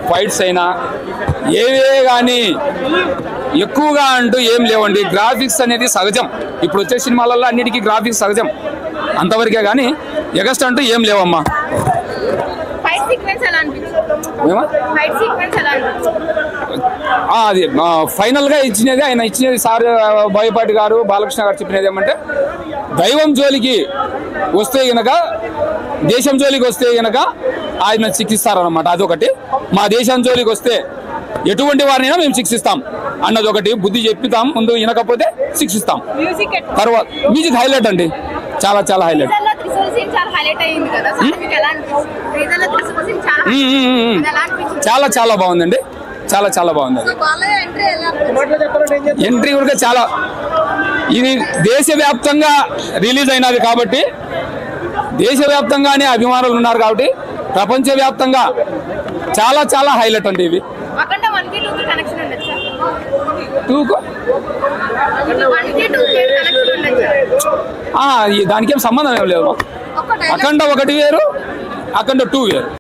Fights అయినా ఏవే కానీ ఎక్కువగా అంటూ ఏం లేవండి. గ్రాఫిక్స్ అనేది సహజం, ఇప్పుడు వచ్చే సినిమాలలో అన్నిటికీ గ్రాఫిక్స్ సహజం, అంతవరకే కానీ ఎగస్ట్ అంటూ ఏం లేవమ్మా. అది ఫైనల్గా ఇచ్చినది ఆయన ఇచ్చినది సార్ బోయపాటి గారు బాలకృష్ణ గారు చెప్పినది ఏమంటే, దైవం జోలికి వస్తే గనక దేశం జోలికి వస్తే గనక ఆయన శిక్షిస్తారనమాట. అదొకటి. మా దేశం జోలికి వస్తే ఎటువంటి వారినైనా మేము శిక్షిస్తాం అన్నది ఒకటి. బుద్ధి చెప్తాం, ముందు వినకపోతే శిక్షిస్తాం. తర్వాత మ్యూజిక్ హైలైట్ అండి, చాలా చాలా హైలైట్. చాలా చాలా బాగుందండి, చాలా చాలా బాగుంది. ఎంట్రీ కూడా చాలా, ఇది దేశవ్యాప్తంగా రిలీజ్ అయినది కాబట్టి, దేశవ్యాప్తంగానే అభిమానులు ఉన్నారు కాబట్టి ప్రపంచవ్యాప్తంగా చాలా చాలా హైలైట్ అండి ఇవి. దానికేం సంబంధం ఏం లేదు. అఖండ 1 వేరు, అఖండ 2 వేరు.